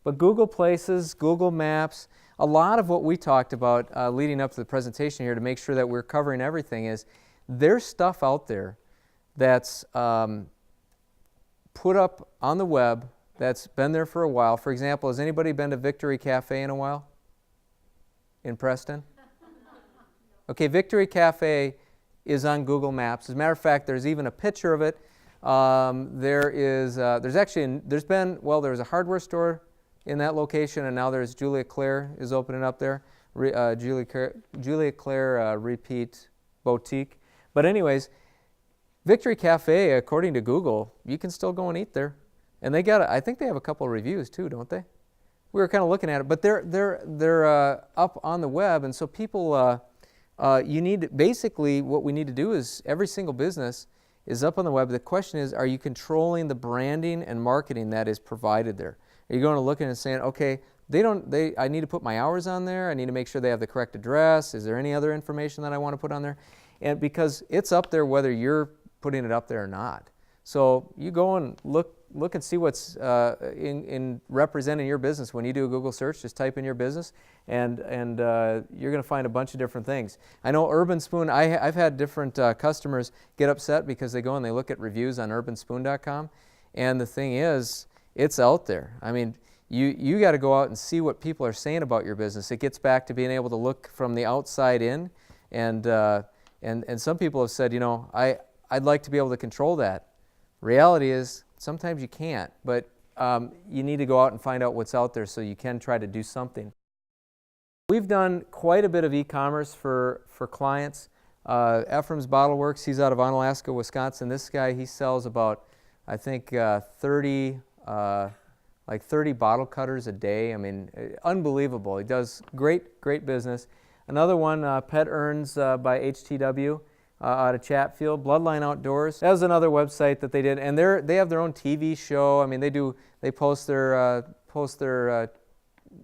But Google Places, Google Maps, a lot of what we talked about leading up to the presentation here to make sure that we're covering everything is there's stuff out there that's put up on the web that's been there for a while. For example, has anybody been to Victory Cafe in a while? In Preston? Okay, Victory Cafe is on Google Maps. As a matter of fact, there's even a picture of it. There was a hardware store in that location, and now there's Julia Claire is opening up there. Julia Claire Repeat Boutique. But anyways, Victory Cafe, according to Google, you can still go and eat there. And they got, I think they have a couple of reviews too, don't they? We were kind of looking at it, but they're up on the web, and so people, basically what we need to do is every single business is up on the web. The question is, are you controlling the branding and marketing that is provided there? Are you going to look at it and saying, okay, I need to put my hours on there, I need to make sure they have the correct address, is there any other information that I want to put on there? And because it's up there whether you're putting it up there or not. So you go and look and see what's in representing your business. When you do a Google search, just type in your business, and you're going to find a bunch of different things. I know Urban Spoon, I've had different customers get upset because they go and they look at reviews on urbanspoon.com, and the thing is, it's out there. I mean, you got to go out and see what people are saying about your business. It gets back to being able to look from the outside in, and some people have said, you know, I'd like to be able to control that. Reality is, sometimes you can't, but you need to go out and find out what's out there so you can try to do something. We've done quite a bit of e-commerce for clients. Ephraim's Bottle Works, he's out of Onalaska, Wisconsin. This guy, he sells about, I think, 30 bottle cutters a day. I mean, unbelievable. He does great business. Another one, Pet Earns by HTW. Out of Chatfield, Bloodline Outdoors. That was another website that they did, and they have their own TV show. I mean, they post their their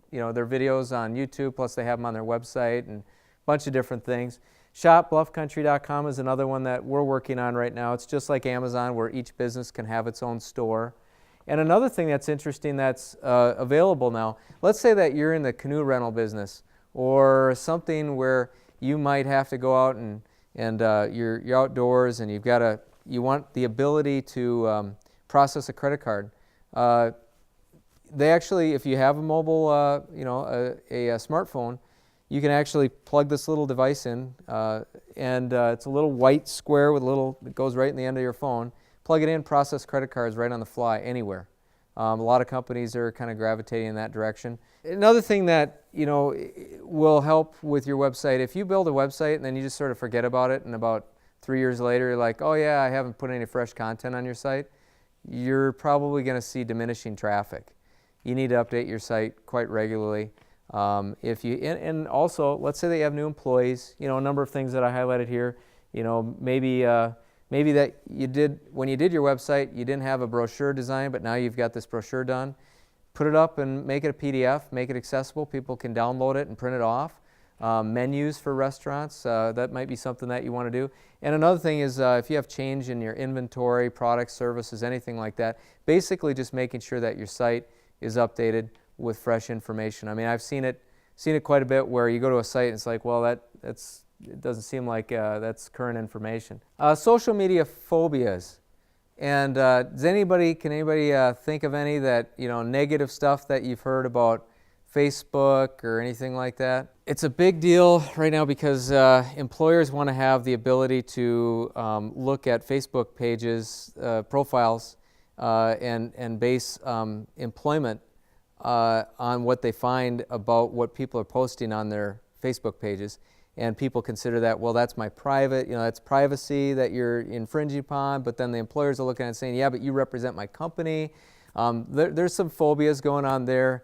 videos on YouTube, plus they have them on their website and a bunch of different things. ShopBluffCountry.com is another one that we're working on right now. It's just like Amazon, where each business can have its own store. And another thing that's interesting that's available now, let's say that you're in the canoe rental business or something where you might have to go out and you're outdoors and you want the ability to process a credit card. They actually, if you have a mobile, a smartphone, you can actually plug this little device in, and it's a little white square it goes right in the end of your phone. Plug it in, process credit cards right on the fly, anywhere. A lot of companies are kind of gravitating in that direction. Another thing that will help with your website, if you build a website and then you just sort of forget about it, and about 3 years later you're like, oh yeah, I haven't put any fresh content on your site, you're probably going to see diminishing traffic. You need to update your site quite regularly. And also, let's say that you have new employees. A number of things that I highlighted here. Maybe that when you did your website, you didn't have a brochure design, but now you've got this brochure done. Put it up and make it a PDF, make it accessible. People can download it and print it off. Menus for restaurants, that might be something that you want to do. And another thing is if you have change in your inventory, products, services, anything like that, basically just making sure that your site is updated with fresh information. I mean, I've seen it quite a bit where you go to a site and it's like, well, it doesn't seem like that's current information. Social media phobias. And can anybody think of any negative stuff that you've heard about Facebook or anything like that? It's a big deal right now because employers want to have the ability to look at Facebook pages, profiles, and base employment on what they find about what people are posting on their Facebook pages. And people consider that, well, that's my private, that's privacy that you're infringing upon, but then the employers are looking at it saying, yeah, but you represent my company. There's some phobias going on there.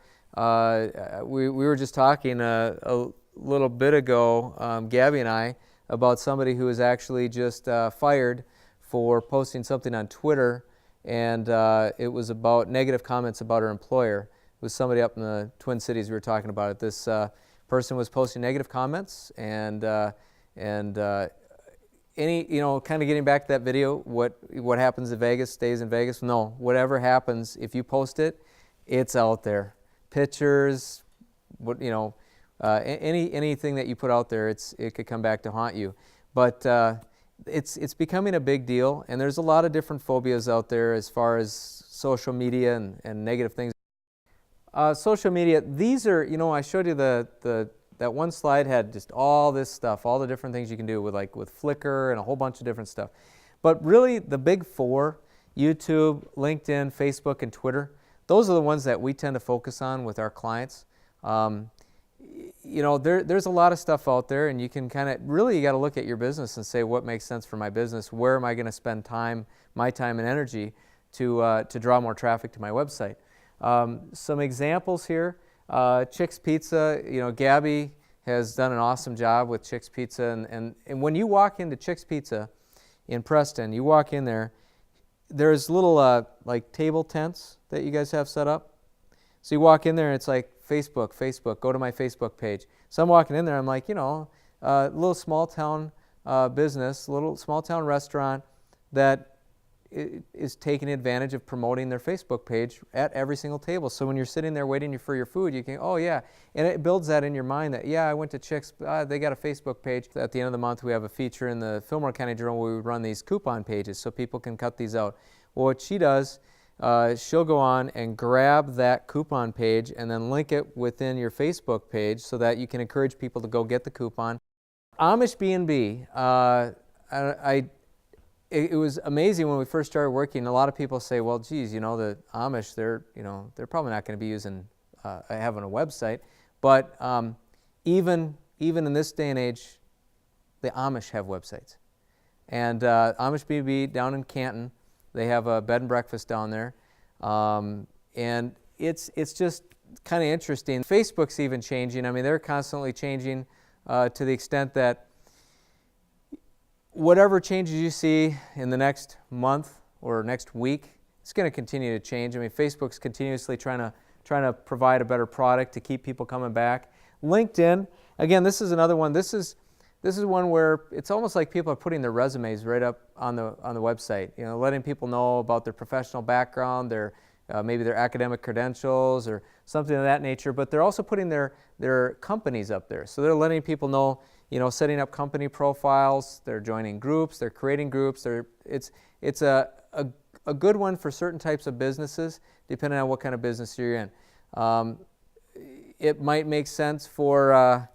We were just talking a little bit ago, Gabby and I, about somebody who was actually just fired for posting something on Twitter, and it was about negative comments about her employer. It was somebody up in the Twin Cities we were talking about it. This person was posting negative comments, and kind of getting back to that video, what happens in Vegas stays in Vegas. No, whatever happens, if you post it, it's out there. pictures, what anything that you put out there, it could come back to haunt you. But it's becoming a big deal, and there's a lot of different phobias out there as far as social media and negative things. Social media, these are, I showed you that one slide had just all this stuff, all the different things you can do with Flickr and a whole bunch of different stuff. But really the big four, YouTube, LinkedIn, Facebook, and Twitter, those are the ones that we tend to focus on with our clients. There's a lot of stuff out there, and you can you got to look at your business and say, what makes sense for my business? Where am I going to spend my time and energy to draw more traffic to my website? Some examples here, Chick's Pizza, Gabby has done an awesome job with Chick's Pizza, and when you walk into Chick's Pizza in Preston, you walk in there, there's little table tents that you guys have set up. So you walk in there and it's like, Facebook, go to my Facebook page. So I'm walking in there, I'm like, little small town business, little small town restaurant that is taking advantage of promoting their Facebook page at every single table. So when you're sitting there waiting for your food, you can, oh yeah, and it builds that in your mind that, yeah, I went to Chick's, they got a Facebook page. At the end of the month, we have a feature in the Fillmore County Journal where we run these coupon pages so people can cut these out. Well, what she does, she'll go on and grab that coupon page and then link it within your Facebook page so that you can encourage people to go get the coupon. Amish B&B, it was amazing when we first started working. A lot of people say, well, geez, the Amish, they're probably not going to be having a website. But even in this day and age, the Amish have websites. And Amish B&B down in Canton, they have a bed and breakfast down there, and it's just kind of interesting. Facebook's even changing. I mean, they're constantly changing to the extent that whatever changes you see in the next month or next week, it's going to continue to change. I mean, Facebook's continuously trying to provide a better product to keep people coming back. LinkedIn, again, this is another one. This is one where it's almost like people are putting their resumes right up on the website, letting people know about their professional background, maybe their academic credentials or something of that nature, but they're also putting their companies up there. So they're letting people know, setting up company profiles, they're joining groups, they're creating groups. It's a good one for certain types of businesses, depending on what kind of business you're in. It might make sense for a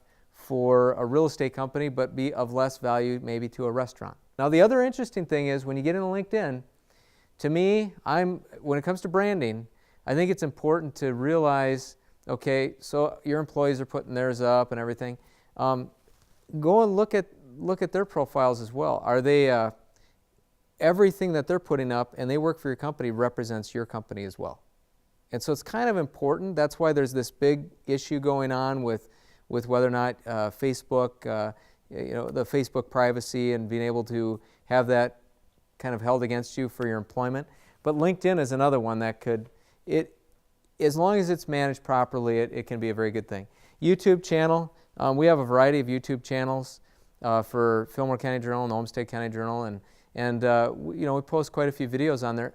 real estate company, but be of less value maybe to a restaurant. Now, the other interesting thing is when you get into LinkedIn, to me, when it comes to branding, I think it's important to realize, okay, so your employees are putting theirs up and everything. Go and look at their profiles as well. Are they everything that they're putting up and they work for your company represents your company as well? And so it's kind of important. That's why there's this big issue going on with whether or not Facebook, the Facebook privacy and being able to have that kind of held against you for your employment. But LinkedIn is another one that as long as it's managed properly, it can be a very good thing. YouTube channel, we have a variety of YouTube channels for Fillmore County Journal and Olmsted County Journal, and we post quite a few videos on there.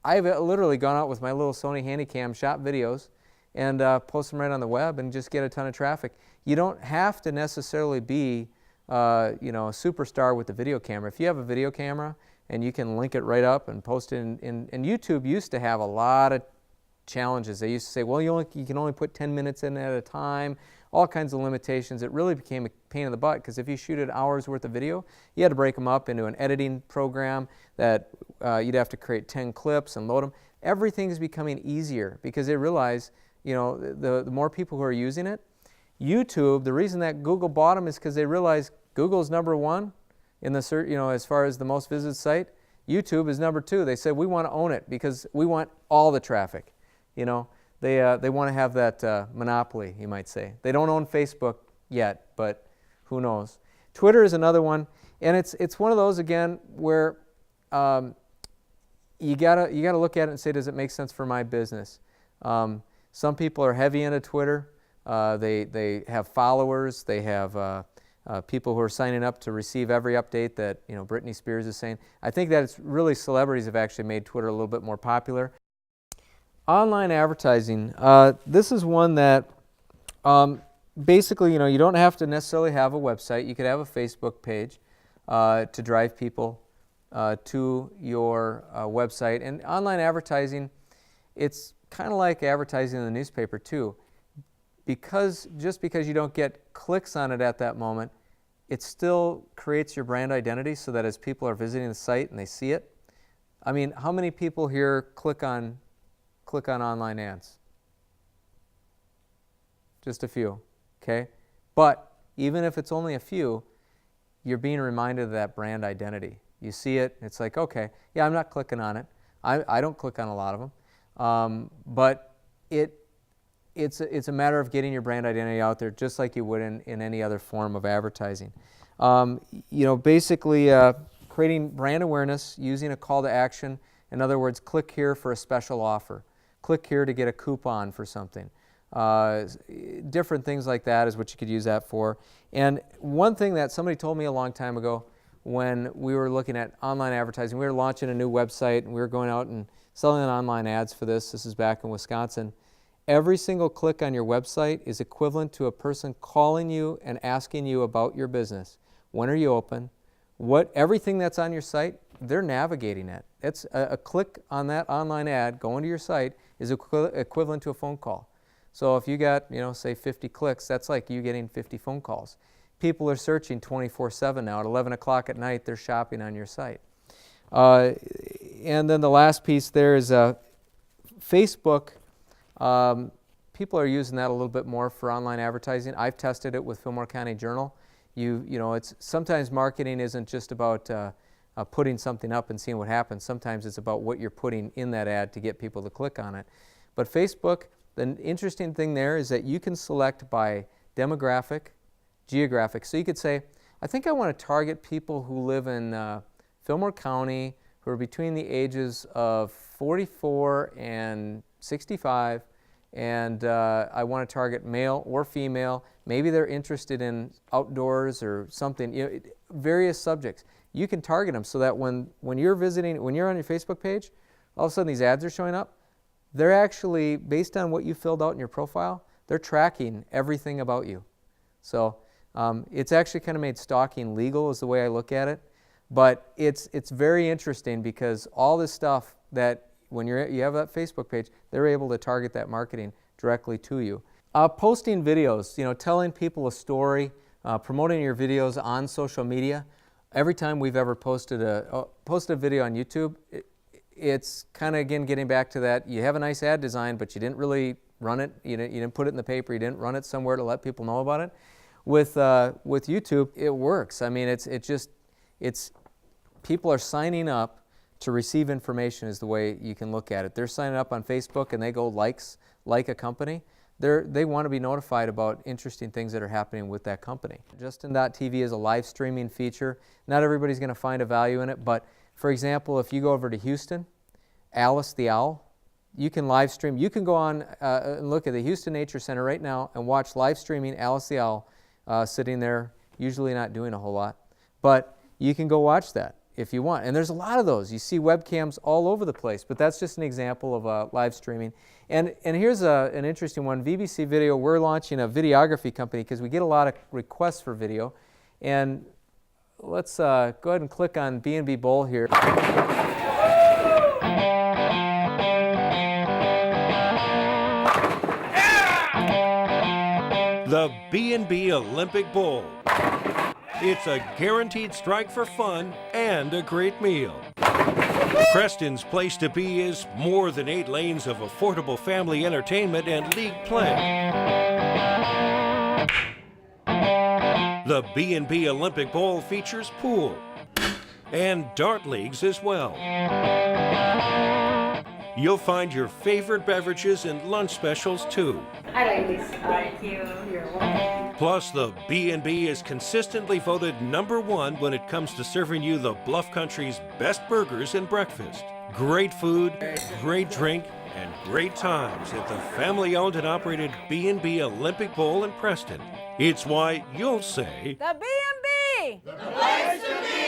I've literally gone out with my little Sony Handycam, shot videos, and post them right on the web and just get a ton of traffic. You don't have to necessarily be a superstar with the video camera. If you have a video camera and you can link it right up and post it and YouTube used to have a lot of challenges. They used to say, well, you can only put 10 minutes in at a time, all kinds of limitations. It really became a pain in the butt because if you shoot an hour's worth of video, you had to break them up into an editing program that you'd have to create 10 clips and load them. Everything is becoming easier because they realize the more people who are using it. YouTube, the reason that Google bought them is because they realize Google's number one in the search, as far as the most visited site. YouTube is number two. They said we want to own it because we want all the traffic. They want to have that monopoly, you might say. They don't own Facebook yet, but who knows? Twitter is another one, and it's one of those again where you gotta look at it and say, does it make sense for my business? Some people are heavy into Twitter. They have followers. They have people who are signing up to receive every update that Britney Spears is saying. I think that it's really celebrities have actually made Twitter a little bit more popular. Online advertising. This is one that basically, you don't have to necessarily have a website. You could have a Facebook page to drive people to your website. And online advertising, it's kind of like advertising in the newspaper too. Just because you don't get clicks on it at that moment, it still creates your brand identity so that as people are visiting the site and they see it. I mean, how many people here click on online ads? Just a few, okay? But even if it's only a few, you're being reminded of that brand identity. You see it, it's like, okay, yeah, I'm not clicking on it. I don't click on a lot of them. But it's a matter of getting your brand identity out there just like you would in any other form of advertising. Basically creating brand awareness using a call to action. In other words, click here for a special offer. Click here to get a coupon for something. Different things like that is what you could use that for. And one thing that somebody told me a long time ago when we were looking at online advertising, we were launching a new website and we were going out and selling online ads for this. This is back in Wisconsin. Every single click on your website is equivalent to a person calling you and asking you about your business. When are you open? Everything that's on your site, they're navigating it. It's a click on that online ad going to your site is equivalent to a phone call. So if you got, say 50 clicks, that's like you getting 50 phone calls. People are searching 24/7 now. At 11 o'clock at night, they're shopping on your site. And then the last piece there is Facebook. People are using that a little bit more for online advertising. I've tested it with Fillmore County Journal. It's sometimes marketing isn't just about putting something up and seeing what happens. Sometimes it's about what you're putting in that ad to get people to click on it. But Facebook, the interesting thing there is that you can select by demographic, geographic. So you could say, I think I want to target people who live in Fillmore County who are between the ages of 44 and 65, and I want to target male or female. Maybe they're interested in outdoors or something, various subjects. You can target them so that when you're on your Facebook page, all of a sudden these ads are showing up. They're actually, based on what you filled out in your profile, they're tracking everything about you. So it's actually kind of made stalking legal is the way I look at it. But it's very interesting because all this stuff that when you have that Facebook page, they're able to target that marketing directly to you. Posting videos, telling people a story, promoting your videos on social media. Every time we've ever posted a video on YouTube, it's kind of, again, getting back to that. You have a nice ad design, but you didn't really run it. You didn't put it in the paper. You didn't run it somewhere to let people know about it. With YouTube, it works. I mean, it's people are signing up to receive information is the way you can look at it. They're signing up on Facebook and they go like a company. They want to be notified about interesting things that are happening with that company. Justin.tv is a live streaming feature. Not everybody's going to find a value in it, but for example, if you go over to Houston, Alice the Owl, you can live stream. You can go on and look at the Houston Nature Center right now and watch live streaming Alice the Owl sitting there, usually not doing a whole lot. But you can go watch that if you want. And there's a lot of those. You see webcams all over the place, but that's just an example of live streaming. And here's an interesting one. VBC Video, we're launching a videography company because we get a lot of requests for video. And let's go ahead and click on B&B Bowl here. The B&B Olympic Bowl. It's a guaranteed strike for fun and a great meal. Preston's place to be is more than 8 lanes of affordable family entertainment and league play. The B&B Olympic Bowl features pool and dart leagues as well. You'll find your favorite beverages and lunch specials too. I like this. Thank you. You're welcome. Plus, the B&B is consistently voted #1 when it comes to serving you the Bluff Country's best burgers and breakfast. Great food, great drink, and great times at the family-owned and operated B&B Olympic Bowl in Preston. It's why you'll say, The B&B! The place to be!